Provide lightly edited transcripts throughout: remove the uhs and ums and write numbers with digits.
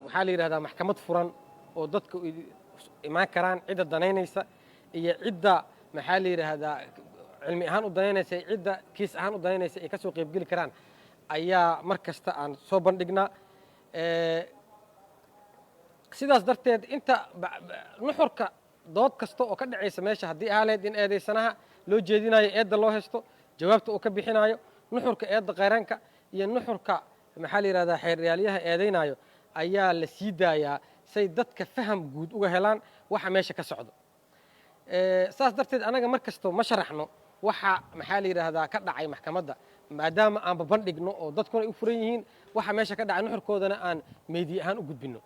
waxaa la yidhahdaa maxkamad furan oo dadka imaan karaan cidda danaynaysa iyo cidda maxaa la yidhaahdaa cilmi ahaan u danaynaysa cidda kiis ahaan u danaynaysa ay ka soo qaybgeli karaan ayaa mar kasta aan soo bandhignaa sidaas darteed inta nuxurka dood kasta oo ka dhacaysa meesha haddii ahaaleed in eedaysanaha loo jeedinayo eedda loo haysto jawaabta uu ka bixinayo nuxurka eedda qayranka iyo nuxurka maxaa la yidhahdaa xeeryaaliyaha eedaynayo ayaa la sii daayaa say dadka faham guud uga helaan waxa meesha ka socdo saas darteed anaga mar kasto ma sharaxno waxa maxaa la yidhaahdaa ka dhacay maxkamadda maadaama aan babandhigno oo dadkuna ay u furan yihiin waxa meesha ka dhacay nuxurkoodana aan meediya ahaan u gudbinno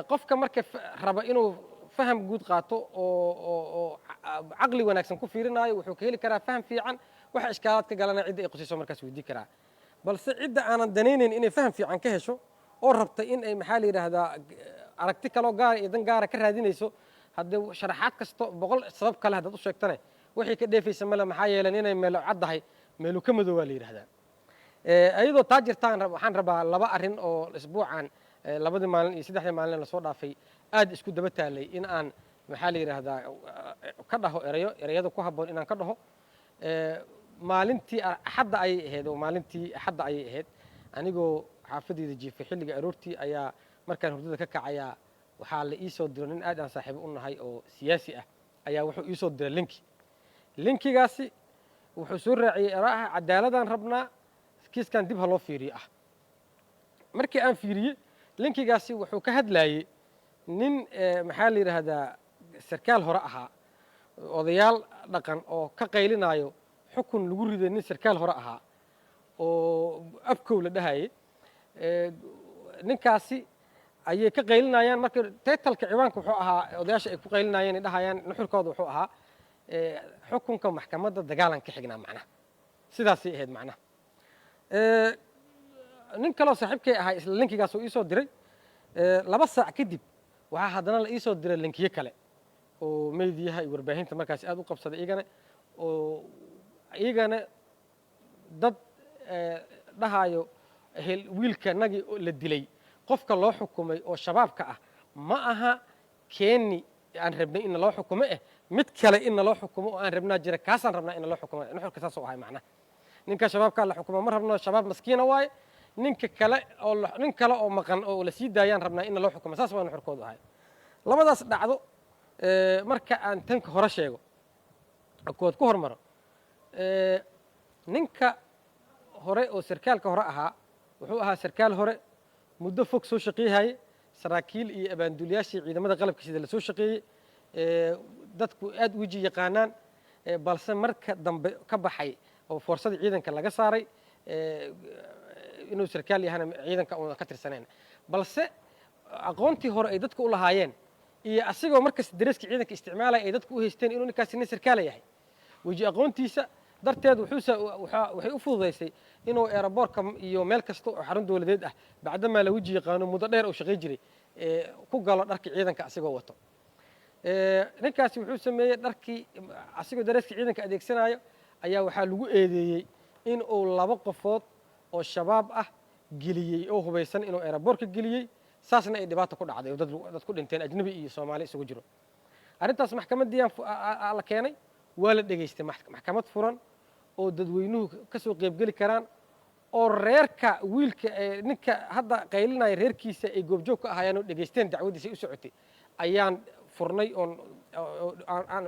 qofka marka raba inuu faham guud qaato oo caqli wanaagsan ku fiirinayo wuxuu ka heli karaa faham fiican waxa ishkaalaad ka galana cidda ay qusayso markaas weydii karaa balse cidda aanan danaynayn inay faham fiican ka hesho oo rabta in ay maxaa la yidhaahdaa aragti kaloo gaara iyo dan gaara ka raadinayso haddee sharaxaad kasto 100 sabab kale haddaad u sheegtane wixii ka dheefaysa male maxaa yeelan inay meelo caddahay meelu ka madow waa la yidhahdaa ayadoo taa jirtaan waxaan rabaa 2 arrin oo isbuucan 2 maalin iyo 3 maalin la soo dhaafay aad isku daba taalay in aan maxaa la yiraahdaa ka dhaho erayada ku habboon inaan ka dhaho maalintii axadda ay ahayd oo maalintii axadda ay ahayd anigoo xaafadayda jiifay xilliga aroortii ayaa markaan hurdada ka kacaya waxaa la ii soo diray nin aad aan saaxiib u nahay oo siyaasi ah ayaa wuxuu ii soo diray linkigaasi wuxuu soo raaciyay eraaha cadaaladaan rabnaa kiiskan dib ha loo fiiriyo ah markii aan fiiriyey linkigaasi wuxuu ka hadlayay nin maxaa la yiraahdaa sarkaal hore ahaa odayaal dhaqan oo ka qaylinayo xukun lagu riday nin sarkaal hore ahaa oo afkow la dhahayay ninkaasi ayay ka qaylinayaan marka title-ka ciwaanka wuxuu ahaa odayaasha ay ku qaylinayeen dhahayaan nuxurkooda wuxuu ahaa xukunka maxkamadda dagaalan ka xignaa macnaha sidaasay ahayd macnaha nin kaloo saaxiibkay ahaa isla linkigaas uu ii soo diray 2 saac kadib waxaa haddana la ii soo diray linkiyo kale oo meediyaha iyo warbaahinta markaas aad u qabsaday iyagana dad dhahayo wiilka nagi la dilay qofka loo xukumay oo shabaabka ah ma aha keeni aan rabnay in loo xukumo mid kale in loo xukumo oo aan rabnaa jira kaasaan rabnaa in loo xukumo nuxurka saas oo ahay macnaha ninka shabaabka la xukumo ma rabno shabaab maskiina waaye nin kale oo maqan oo la sii daayaan rabnaa in loo xukumo saas waa nuxurkoodu ahay labadaas dhacdo marka aan tanka hore sheego kood ku hormaro ninka hore oo sarkaalka hore ahaa wuxuu ahaa sarkaal hore muddo fog soo shaqeeyay saraakiil iyo abaanduliyaashii ciidamada qalabka sida la soo shaqeeyay dadku aad u wiji yaqaanaan balse marka dambe ka baxay oo forsadii ciidanka laga saaray inuu sarkaal yahana ciidanka uu ka tirsaneen balse aqoontii hore ay dadku u lahaayeen iyo asigoo markas dareeska ciidanka isticmaalay ay dadku u haysteen inuu ninkaasi nin sarkaal yahay wiji aqoontiisa darteed waxay u fududaysay inuu aeroboortka iyo meel kasta oo xarun dawladeed ah bacdamaa la wiji yaqaano muddo dheer oo shaqay jiray ku galo dharka ciidanka asigoo wato ninkaasi wuxuu sameeyey dharkii asigoo dareeska ciidanka adeegsanayo ayaa waxaa lagu eedeeyey in uu 2 qofood oo shabaab ah geliyey oo hubaysan inuu aeroboortka geliyey saasna ay dhibaato ku dhacday oo dad ku dhinteen ajnabi iyo Soomaali isugu jiro arrintaas maxkamaddii la keenay waa la dhageystay maxkamad furan oo dadweynuhu ka soo qaybgeli karaan oo reerka wiilka ninka hadda qaylinaya reerkiisa ay goobjoog ka ahaayeen oo dhageysteen dacwadiisa u socotay ayaan furnay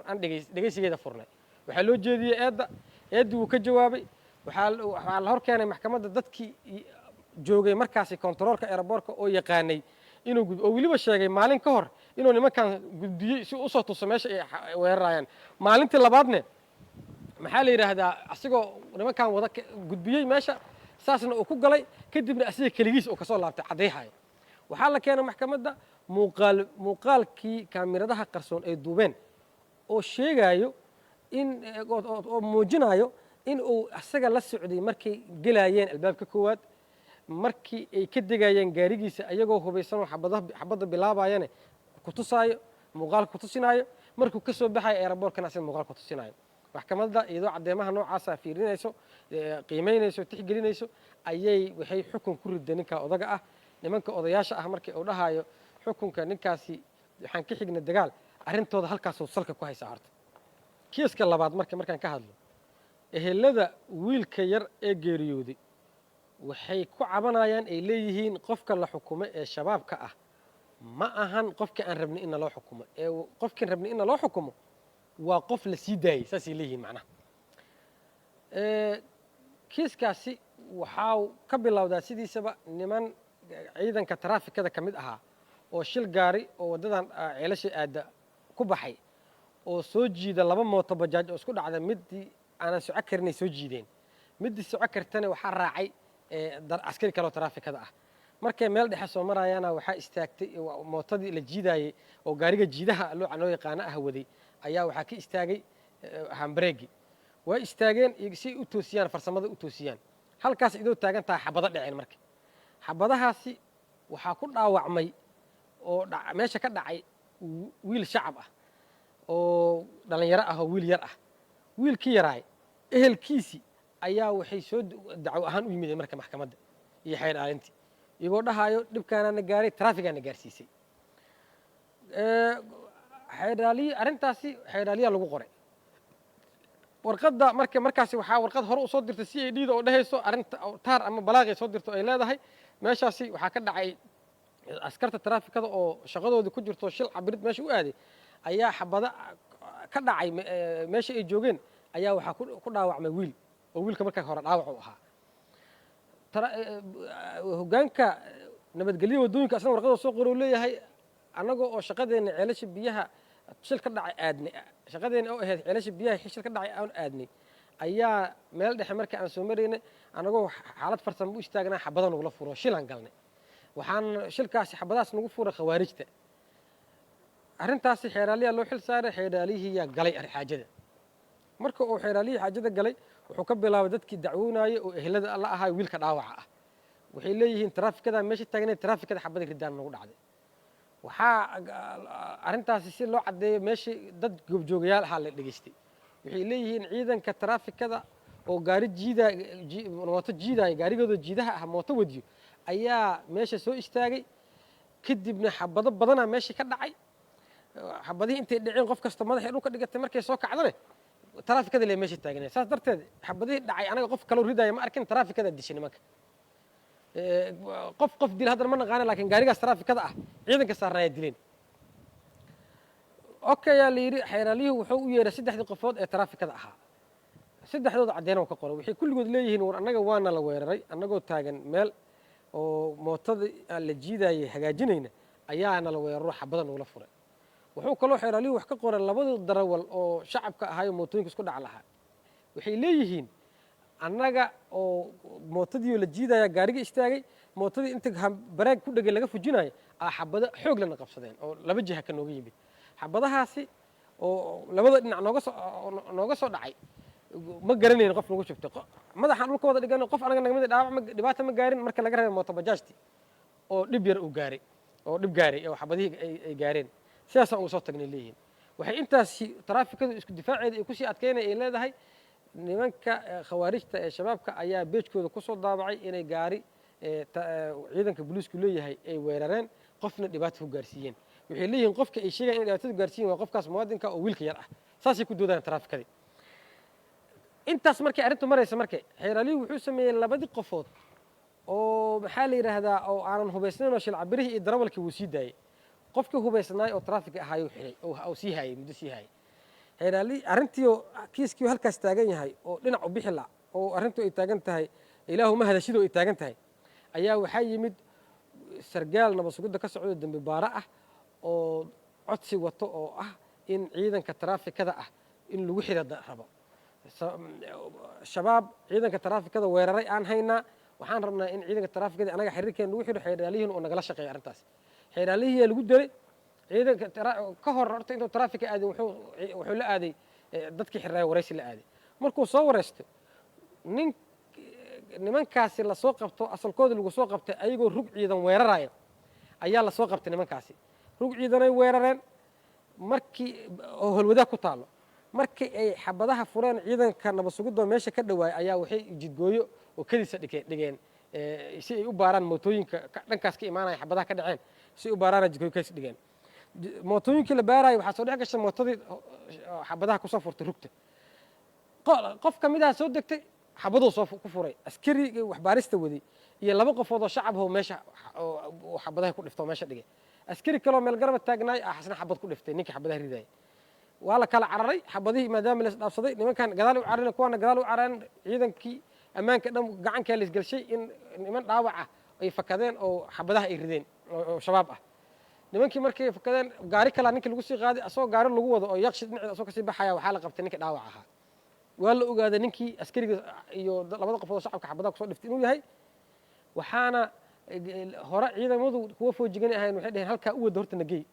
aan dhageysigeeda furnay waxaa loo jeediyey eedda wuu ka jawaabay waxaa la hor keenay maxkamadda dadkii joogay markaasi kontaroolka aeroboortka oo yaqaanay inuu oo weliba sheegay maalin ka hor inuu nimankan gudbiyey si u soo tuso meesha ay weerarayaan maalintii labaadne maxaa la yiraahdaa asigoo nimankan wada gudbiyey meesha saasna uu ku galay kadibna asiga kaligiis oo ka soo laabtay cadeeyay waxaa la keenay maxkamadda muuqaalkii kaamiradaha qarsoon ay duubeen oo sheegayo in oo muujinayo in uu asaga la socday markay galayeen albaabka koowaad markii ay ka degayeen gaarigiisa ayagoo hubaysan oo xabada bilaabayeen ku tusaayo muuqaal ku tusinayo markuu ka soo baxay aeroboortkana asal muuqaal ku tusinayo maxkamadda iyadoo cadeemaha noocaas ah fiirinayso qiimeynayso tixgelinayso ayay waxay xukun ku riday ninka odaga ah nimanka odayaasha ah markii uu dhahayo xukunka ninkaasi waxaan ka xigna dagaal arrintooda halkaasuu salka ku haysaa horta kiiska labaad markaan ka hadlo ehelada wiilka yar ee geeriyooday waxay ku cabanayaan ay leeyihiin qofka la xukumo ee shabaabka ah ma ahan qofka aan rabnay in loo xukumo ee qofkan rabnay in loo xukumo waa qof la sii daayay saasay leeyihiin macnaha kiiskaasi waxaa ka bilowdaa sidiisaba niman ciidanka taraafikada ka mid ahaa oo shil gaari oo waddadan ceelasha aada ku baxay oo soo jiida 2 mooto bajaaj oo isku dhacda midii aanan soco karinay soo jiideen midii soco kartana waxaa raacay askari kale oo taraafikada ah markay meel dhexe soo marayaana waxaa istaagtay mootadii la jiidaayey oo gaariga jiidaha loo yaqaano ah waday ayaa waxaa ka istaagay hambareegi way istaageen si u toosiyaan farsamada u toosiyaan halkaas idoo taagan tahay xabado dhaceen marka xabadahaasi waxaa ku dhaawacmay oo meesha ka dhacay wiil shacab ah oo dhalinyaro ah oo wiil yar ah wiilkii yaraay ehelkiisii ayaa waxay soo dacwo ahaan u yimideen marka maxkamadda iyo xeer aalintii iyagoo dhahayo dhibkaanaana gaaray taraafigaana gaarsiisay arrintaasi xeeraaliyaa lagu qoray warqadda markaasi waxaa warqad hore u soo dirtay CID da oo dhahayso arrinta taar ama balaaqay soo dirto ay leedahay meeshaasi waxaa ka dhacay askarta taraafikada oo shaqadoodii ku jirto shil cabirid meesha u aaday ayaa xabada ka dhacay meesha ay joogeen ayaa waxaa ku dhaawacmay wiil oo wiilka markaa hore dhaawac u ahaa hoggaanka nabadgelyo waddooyinka asna warqadda soo qoro leeyahay annagoo oo shaqadeena ceelasha biyaha shil ka dhacay aadnay shaqadeena oo ahayd ceelasha biyaha shil ka dhacay aan aadnay ayaa meel dhexe markii aan soo maraynay annagoo xaalad farsamo u istaagnaa xabada nagula furo shilaan galnay waxaan shilkaasi xabadaas nagu furay khawaarijta arrintaasi xeeraaliyaa loo xil saaray xeeraalihiyaa galay xaajada marka uu xeeraalihii xaajada galay wuxuu ka bilaabay dadkii dacwoonayay oo ehelada la ahaa wiilka dhaawaca ah waxay leeyihiin taraafikada meesha taagnay taraafikada xabada ridaan nagu dhacday waxaa arrintaasi si loo caddeeyo meeshii dad goobjoogayaal ahaa la dhegaystay waxay leeyihiin ciidanka taraafikada oo gaari mooto jiidaya gaarigooda jiidaha ah mooto wadiyo ayaa meesha soo istaagay kadibna xabado badanaa meeshii ka dhacay xabadihii intay dhaceen qof kasta madaxay dhulka dhigatay markay soo kacdane taraafikada le meesha taagnay saas darteed xabadihii dhacay anaga qof kaloo ridaya ma arkin taraafikada dishay nimanka qof dil haddana ma naqaana laakiin gaarigaas taraafikada ah ciidanka saarnaaya dileen okayaa la yidhi xeeraaliyuhu wuxuu u yeeray 3 qofood ee taraafikada ahaa 3dooda caddeena ka qoray waxay kulligood leeyihiin war annaga waana la weeraray annagoo taagan meel oo mootada la jiidayay hagaajinayna ayaana la weeraro xabada nagula furay wuxuu kaloo xeeraaliyuhu wax ka qoray 2 darawal oo shacabka ahaayo mootooyinka isku dhac lahaa waxay leeyihiin annaga oo mootadii la jiidaya gaariga istaagay mootadii inta bareeg ku dhagay laga fujinayo xabada xoog lana qabsadeen oo 2 jiha ka nooga yimid xabadahaasi oo labada dhinac nooga soo dhacay ma garanayno qof nagu shubtay madaxaan dhulka wada dhigan qof anaga nagamid dhibaato ma gaarin marka laga reebo mooto bajaajti oo dhib yar uu gaaray oo xabadihii ay gaareen sidaasaan ugu soo tagnay leeyihiin waxay intaasi taraafikadu isku difaaceeda ay kusii adkeynaya ay leedahay nimanka khawaarijta ee shabaabka ayaa beejkooda ku soo daabacay inay gaari ciidanka booliisku leeyahay ay weerareen qofna dhibaato ku gaarsiiyeen waxay leeyihiin qofka ay sheegayaan inay dhibaato gaarsiiyeen waa qofkaas muwaadinka oo wiilka yar ah saasay ku doodayaan taraafikadii intaas markay arrintu maraysa markay xeeraaliyuhu wuxuu sameeyey 2 qofood oo maxaa la yidhaahdaa oo aanan hubaysnayn oo shilcabirihii iyo darawalkii wuu sii daayey qofkii hubaysnaay oo taraafiga ahaayuu xiray oo sii hayay muddo sii hayay xeeraali arrintii kiiskii halkaas taagan yahay oo dhinac u bixi la oo arrintu ay taagan tahay ilaahuma hadashidoo ay taagan tahay ayaa waxaa yimid sargaal nabad sugidda ka socdo dambi baara ah oo codsi wato oo ah in ciidanka taraafikada ah in lagu xiro rabo shabaab ciidanka taraafikada weeraray aan haynaa waxaan rabnaa in ciidanka taraafikada anaga xiriirkeen lagu xiro xeeraaliyihiin oo nagala shaqeeyo arrintaas xeeraaliyihiyaa lagu dilay ciidanka ka hor horta intuu taraafika aadin wuxuu la aaday dadkii xirraaya waraysi la aaday markuu soo waraysto nimankaasi lasoo qabto asalkooda lagu soo qabtay ayagoo rug ciidan weeraraya ayaa lasoo qabtay nimankaasi rug ciidanay weerareen markii oo holwadaa ku taalo markii ay xabadaha fureen ciidanka nabad sugidoo meesha ka dhawaay ayaa waxay jidgooyo oo kadiisa dhigeen si ay u baaraan mootooyinka dhankaas ka imaanaya xabadaha ka dhaceen si ay u baaraana jidgooyinkaas dhigeen mootooyinkii la baaraayo waxaa soo dhex gashay mootadii xabadaha kusoo furtay rugta qof ka mid aha soo degtay xabaduu soo ku furay askarigii wax baarista waday iyo laba qofood oo shacab oo meesha oo xabadaha ku dhiftay oo meesha dhigay askari kaloo meel garaba taagnaay xasna xabad ku dhiftay ninkii xabadaha ridayay waa la kala cararay xabadihii maadaama la isdhaafsaday nimankan gadaal u carareen kuwana gadaal u carareen ciidankii ammaanka dhan gacankaa la isgelshay in niman dhaawac ah ay fakadeen oo xabadaha ay rideen oo shabaab ah nimankii markay fakadeen gaari kalaa ninkii lagu sii qaaday asagoo gaari lagu wado oo yaqshi dhinaceeda asoo kasii baxaya waxaa la qabtay ninkii dhaawac ahaa waa la ogaaday ninkii askariga iyo labada qofood oo shacabka xabadaha kusoo dhiftay inuu yahay waxaana hore ciidamadu kuwa foojigan ahayn waxay dhaheen halkaa u wada horta nageey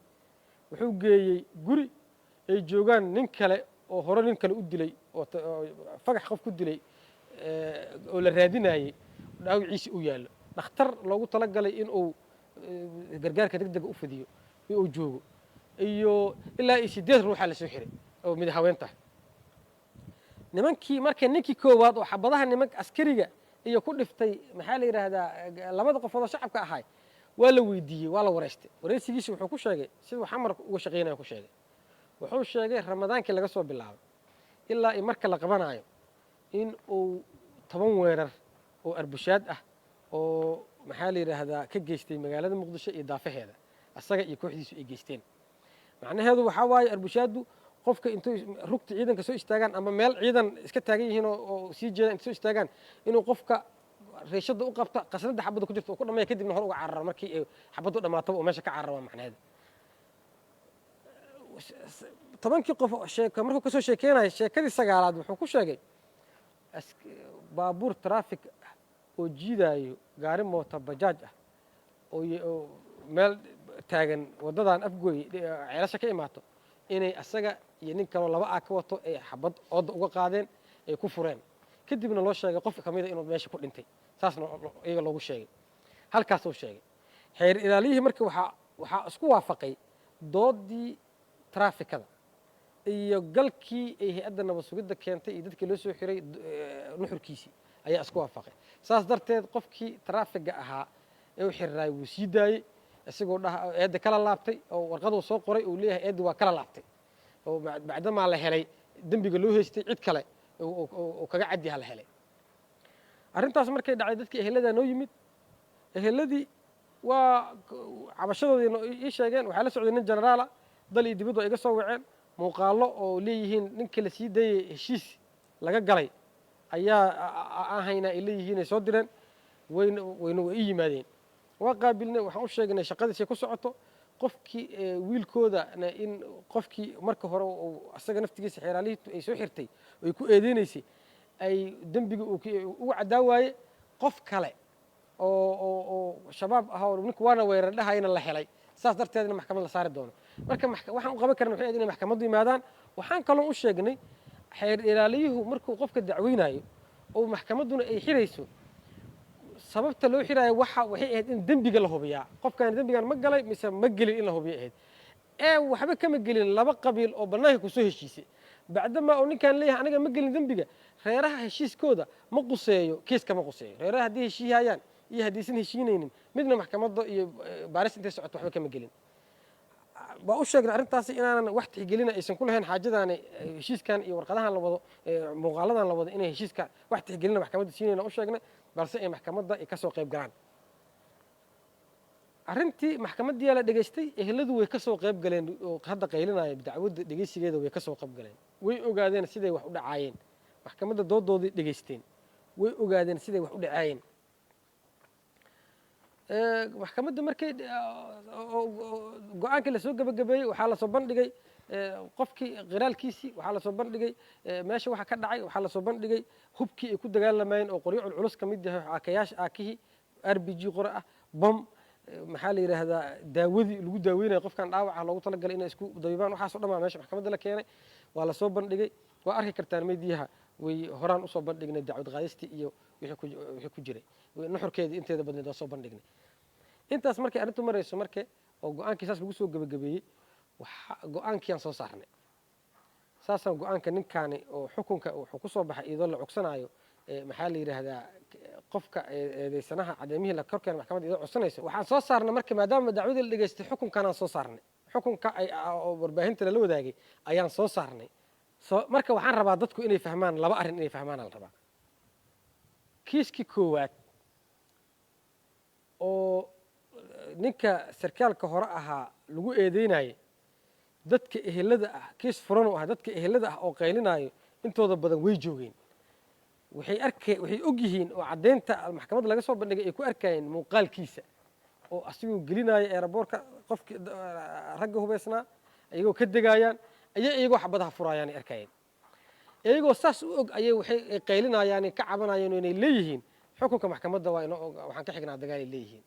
wuxuu geeyey guri ay joogaan nin kale oo hore nin kale u dilay oo fagax qof ku dilay oo la raadinayay dhaawiciisi u yaallo dhakhtar loogu talagalay in uu gargaarka degdega u fidiyo uu joogo iyo ilaa 8 ruuxa la soo xiray oo mid haweenta nimankii markay ninkii koowaad oo xabadaha nimanka askariga iyo ku dhiftay maxaa la yiraahdaa labada qofood oo shacabka ahay waa la weydiiyey waa la wareystay wareysigiisa wuxuu ku sheegay siduu xamar uga shaqeynaya ku sheegay wuxuu sheegay ramadaankii laga soo bilaabay ilaa ay marka la qabanayo in uu 10 weerar oo arbushaad ah oo maxaa la yiraahdaa ka geystay magaalada muqdisho iyo daafaheeda asaga iyo kooxdiisu ay geysteen macnaheedu waxaa waaye arbushaadu qofka intuu rugta ciidanka soo istaagaan ama meel ciidan iska taagan yihiin oo sii jeeda inta soo istaagaan inuu qofka reeshada u qabta qasnada xabada ku jirto oo ku dhameeyo kadibna hor uga cararo markii ay xabadu dhamaato oo meesha ka cararo macnaheedu 10 qof sheeka markuu ka soo sheekeenay sheekadii sagaalaad wuxuu ku sheegay baabuur traffic oo jiidayo gaari mooto bajaaj ah oo meel taagan wadadan afgooy ceelasha ka imaato inay asaga iyo nin kaloo laba ka wato ay xabad ooda uga qaadeen ay ku fureen kadibna loo sheegay qof kamid ah inuu meesha ku dhintay saasna iyaga loogu sheegay halkaas uu sheegay xeer ilaaliyihii markii waxaa isku waafaqay doodii trafficada iyo galkii ay hay'adda nabad sugidda keentay iyo dadkii loo soo xiray nuxurkiisii ayaa isku waafaqay saas darteed qofkii traffiga ahaa ee u xirraay wuu sii daayey isagoo eedda kala laabtay oo warqaduu soo qoray uu leeyahay eeddi waa kala laabtay oo bacdamaa la helay dembiga loo haystay cid kale oo kaga caddiha la helay arrintaas markay dhacday dadkii eheladaa noo yimid eheladii waa cabashadoodii ii sheegeen waxaa la socday nin generaala dal iyo dibaddu ay iga soo waceen muuqaallo oo leeyihiin ninka la sii dayey heshiis laga galay ayaa aan haynaa ay leeyihiin ay soo direen wayna way ii yimaadeen waa qaabilnay waxaan u sheegnay shaqadiisay ku socoto qofkii wiilkoodana in qofkii marka hore asaga naftigiisa xeeraalihii ay soo xirtay oo ay ku eedeynaysay ay dembiga uga caddaa waaye qof kale oo shabaab ah oo ninku waana weerar dhahayna la helay saas darteedna maxkamad la saari doono marka waxaan u qaban karna waxay ahayd inay maxkamaddu yimaadaan waxaan kaloo u sheegnay xeer ilaaliyuhu markuu qofka dacweynayo oo maxkamadduna ay xirayso sababta loo xiraayo waxay ahayd in dembiga la hubiyaa qofkan dembigan ma galay mise ma gelin in la hubiyo ahayd waxba kama gelin laba qabiil oo bannaanka ku soo heshiisay bacdamaa oo ninkan leeyahay aniga ma gelin dembiga reeraha heshiiskooda ma quseeyo kiiska ma quseeyo reeraha haddii heshiiyayaan iyo haddaysan heshiinaynin midna maxkamadda iyo baaris intay socoto waxba kama gelin waa u sheegnay arrintaasi inaanan wax tixgelina aysan ku lahayn xaajadaani heshiiskan iyo warqadahan la wado muuqaaladan la wado inay heshiiska wax tixgelina maxkamadda siinayna u sheegnay balse ay maxkamadda ay ka soo qayb galaan arrintii maxkamaddii la dhageystay eheladu way ka soo qayb galeen oo hadda qaylinaya dacwadda dhegeysigeeda way ka soo qayb galeen way ogaadeen siday wax u dhacaayeen maxkamadda doodoodii dhageysteen way ogaadeen siday wax u dhacaayeen maxkamadda markay go-aankii lasoo gabagabeeyey waxaa lasoo bandhigay qofkii qiraalkiisii waxaa lasoo bandhigay meesha waxa ka dhacay waxaa lasoo bandhigay hubkii ay ku dagaalamayeen oo qoryo culculus ka mid yahay aakayaasha aakihii RPG qore ah bom maxaa la yiraahdaa daawadii lagu daaweynayo qofkan dhaawaca loogu talagalay inay isku dabiibaan waxaasoo dhan meesha maxkamadda la keenay waa lasoo bandhigay waa arki kartaan meediyaha way horaan usoo bandhignay dacwad qaadistii iyo wixii ku jiray nuxurkeedii inteeda badneed waa soo bandhignay intaas markay arrintu marayso marke oo go-aankii saas lagu soo gabagabeeyey go-aankiiyaan soo saarnay saasaan go-aanka ninkaani oo xukunka wuxuu ku soo baxay iyadoo la cogsanaayo maxaa la yidhaahdaa qofka eedeysanaha cadeemihii la korkeena maxkamadda idoo codsanayso waxaan soo saarnay marka maadaama dacwadii la dhegaystay xukunkanaan soo saarnay xukunka oo warbaahinta lala wadaagay ayaan soo saarnay marka waxaan rabaa dadku inay fahmaan laba arrin inay fahmaan la rabaa kiiskii koowaad oo ninka sarkaalka hore ahaa lagu eedeynayay dadka ehelada ah kiis furan oo ah dadka ehelada ah oo qaylinaayo intooda badan way joogeen waxay og yihiin oo caddeynta maxkamadda laga soo bandhigay ay ku arkayeen muuqaalkiisa oo asigoo gelinaya eeraboorka qofkii ragga hubaysnaa iyagoo ka degaayaan iyagoo xabadaha furaayaan ay arkayeen iyagoo saas u og ayay waxay qaylinayaan ka cabanayeen oo inay leeyihiin xukunka maxkamadda waxaan ka xignaa dagaal ay leeyihiin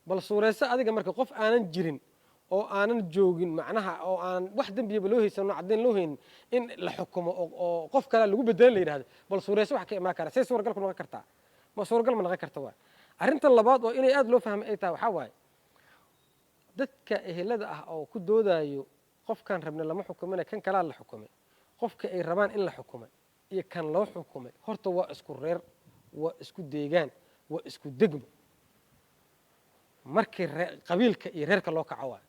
bal suurayso adiga marka qof aanan jirin oo aanan joogin macnaha oo aan wax dembiyaba loo haysanno caddayn loo haynin in la xukumo oo qof kale lagu bedelan la yidhahdo bal suurayso wax ka imaan kara say suuragal ku noqon kartaa ma suuragal ma noqon karta waa arrinta labaad oo inay aad loo fahmay ay tahay waxaa waaye dadka ehelada ah oo ku doodayo qofkaan rabna lama xukumina kan kalaa la xukumay qofka ay rabaan in la xukumay iyo kan loo xukumay horta waa isku reer waa isku deegaan waa isku degmo markii qabiilka iyo reerka loo kaco waa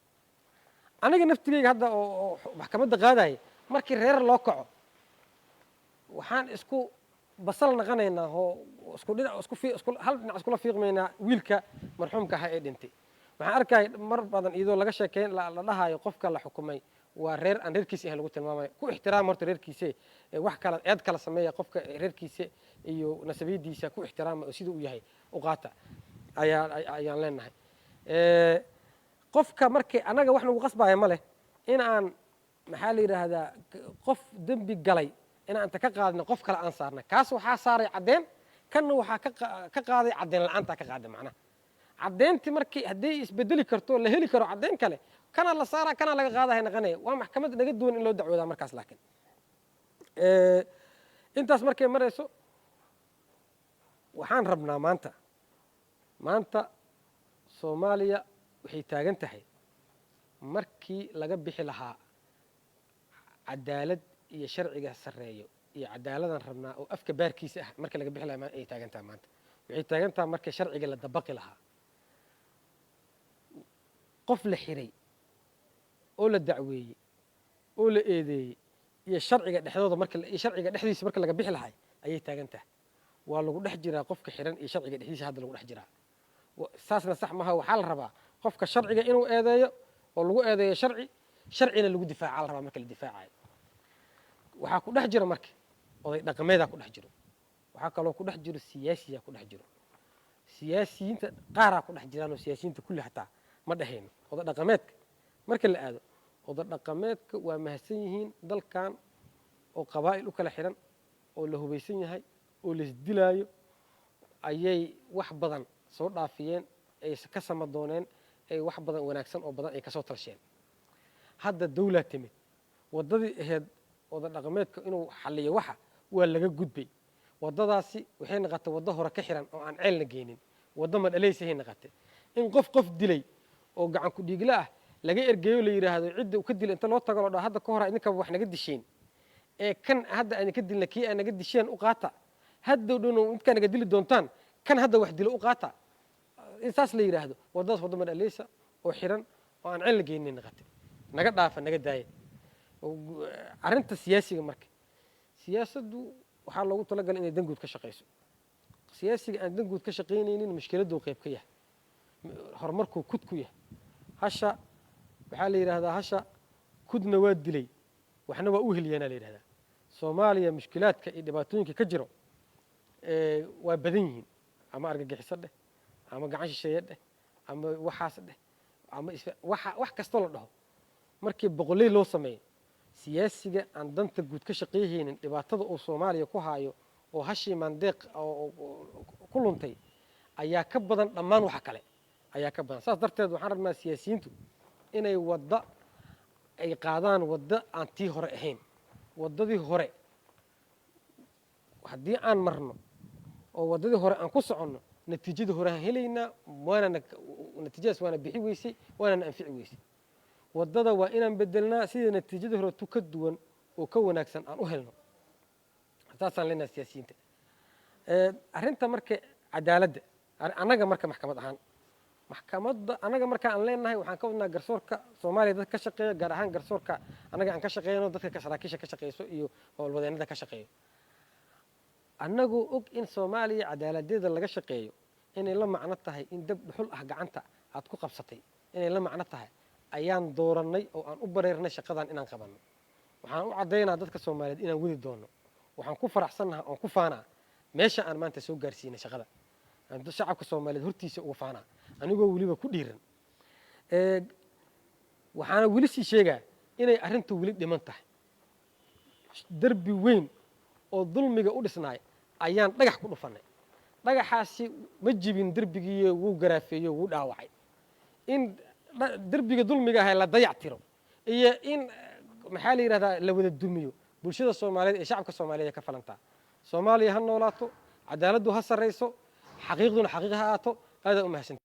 aniga naftigeyga hadda oo maxkamadda qaadaya markii reer loo kaco waxaan isku basal naqanaynaa oo hal dhinac iskula fiiqmaynaa wiilka marxuumka ahaa ee dhintay waxaan arkaya mar badan iyadoo laga sheekeyn la dhahayo qofka la xukumay waa reer aan reerkiisa ahayn lagu tilmaamayo ku ixtiraam horta reerkiise wax kala eed kala sameeya qofka reerkiisa iyo nasabiyadiisa ku ixtiraama oo sida uu yahay u qaata ayaan leenahay qofka markii anaga wax nagu qasbaya ma leh in aan maxaa la yidhaahdaa qof dembi galay inaan inta ka qaadna qof kale aan saarnay kaas waxaa saaray caddeen kanna waxaa ka qaaday caddeyn la-aantaa ka qaaday macnaha caddeyntii markii hadday isbedeli karto la heli karo caddeyn kale kana la saaraa kana laga qaadahay naqanaya waa maxkamad naga duwan in loo dacwoodaa markaas laakiin intaas markay marayso waxaan rabnaa maanta soomaaliya waxay taagan tahay markii laga bixi lahaa cadaalad iyo sharciga sarreeyo iyo cadaaladaan rabnaa oo afka baarkiisa ah markii laga bixi lahaa ay taagan tahay maanta waxay taagan tahay markii sharciga la dabaqi lahaa qof la xiray oo la dacweeyey oo la eedeeyey iyo sharciga dhexdiisa marka laga bixi lahay ayay taagan tahay waa lagu dhex jiraa qofka xiran iyo sharciga dhexdiisa hadda lagu dhex jiraa saasna sax maaha waxaa la rabaa qofka sharciga inuu eedeeyo oo lagu eedeeyo sharcina lagu difaaca la rabaa marka la difaacayo waxaa ku dhex jira marka oday dhaqameedaa ku dhex jiro waxaa kaloo ku dhex jiro siyaasiyaa ku dhex jiro siyaasiyiinta qaaraa ku dhex jiraan oo siyaasiyiinta kulli hataa ma dhehayno oday dhaqameedka marka la aado oday dhaqameedka waa mahadsan yihiin dalkan oo qabaa'il u kala xiran oo la hubaysan yahay oo laisdilaayo ayay wax badan soo dhaafiyeen ay ka samadooneen ay wax badan wanaagsan oo badan ay kasoo talsheen hadda dawlaa timid waddadii ahayd oday dhaqameedka inuu xalliyo waxa waa laga gudbay waddadaasi waxay naqatay waddo hore ka xiran oo aan ceelna geynin waddo madhalaysahay naqatay in qof dilay oo gacan ku dhiigla ah laga ergeeyo la yidhaahdo cidda uu ka dilay inta loo tago loo dhaho hadda ka hor idinkaba wax naga disheen ee kan hadda aan ka dilna kii aan naga disheen u qaata hadda dhow midkaa naga dili doontaan kan hadda wax dilo u qaata in saas la yidhaahdo waddadaas waddo madhalaysa oo xiran oo aan ceelna geynin naqatay naga dhaafa naga daaya arrinta siyaasiga marka siyaasaddu waxaa loogu talagalay inay danguud ka shaqayso siyaasiga aan danguud ka shaqaynaynin mushkiladuu qayb ka yahay horumarkuu kud ku yahay hasha waxaa la yidhaahdaa hasha kudna waa dilay waxna waa u heliyaanaa la yidhahdaa soomaaliya mushkilaadka iyo dhibaatooyinka ka jiro waa badan yihiin ama argagixiso dheh ama gacan shisheeye dheh ama waxaas dheh ama wax kastoo la dhaho markii boqoley loo sameeyo siyaasiga aan danta guud ka shaqeeyhaynin dhibaatada uu soomaaliya ku haayo oo hashii maandeeq ku luntay ayaa ka badan dhammaan waxa kale ayaa ka badan saas darteed waxaan rabnaa siyaasiyiintu inay wadda ay qaadaan wadda aan tii hore ahayn waddadii hore haddii aan marno oo waddadii hore aan ku soconno natiijadii hore aan helaynaa natiijadaas waana bixi weysay waanana anfici weysay waddada waa inaan bedelnaa sida natiijadii hore tu ka duwan oo ka wanaagsan aan u helno saasaan leenaha siyaasiyiinta arrinta marka cadaaladda annaga marka maxkamad ahaan maxkamadda annaga marka aan leenahay waxaan ka wadnaa garsoorka Soomaaliya dadka ka shaqeeya gaar ahaan garsoorka annaga aan ka shaqeeyno dadka saraakiisha ka shaqeeyso iyo howlwadeennada ka shaqeeyo annagu og in Soomaaliya cadaaladeeda laga shaqeeyo inay la macno tahay in dab dhuxul ah gacanta aad ku qabsatay inay la macno tahay ayaan dooranay oo aan u bareernay shaqadan inaan qabanno waxaan u caddaynaa dadka Soomaaliyeed inaan wadi doono waxaan ku faraxsanahay oo ku faanaa meesha aan maanta soo gaarsiinay shaqada aan shacabka Soomaaliyeed hortiisa ugu faanaa anigoo waliba ku dhiiran waxaana weli sii sheegaa inay arrintu weli dhiman tahay darbi weyn oo dulmiga u dhisnaay ayaan dhagax ku dhufanay dhagaxaasi ma jibin darbigii wuu garaafeeyo wuu dhaawacay in darbiga dulmiga ah la dayac tiro iyo in maxaa la yiraahdaa la wada dumiyo bulshada Soomaaliyeed ee shacabka Soomaaliyeed ka falantaa Soomaaliya ha noolaato cadaaladdu ha sareyso xaqiiqduna xaqiiq ha ahaato aad u mahadsan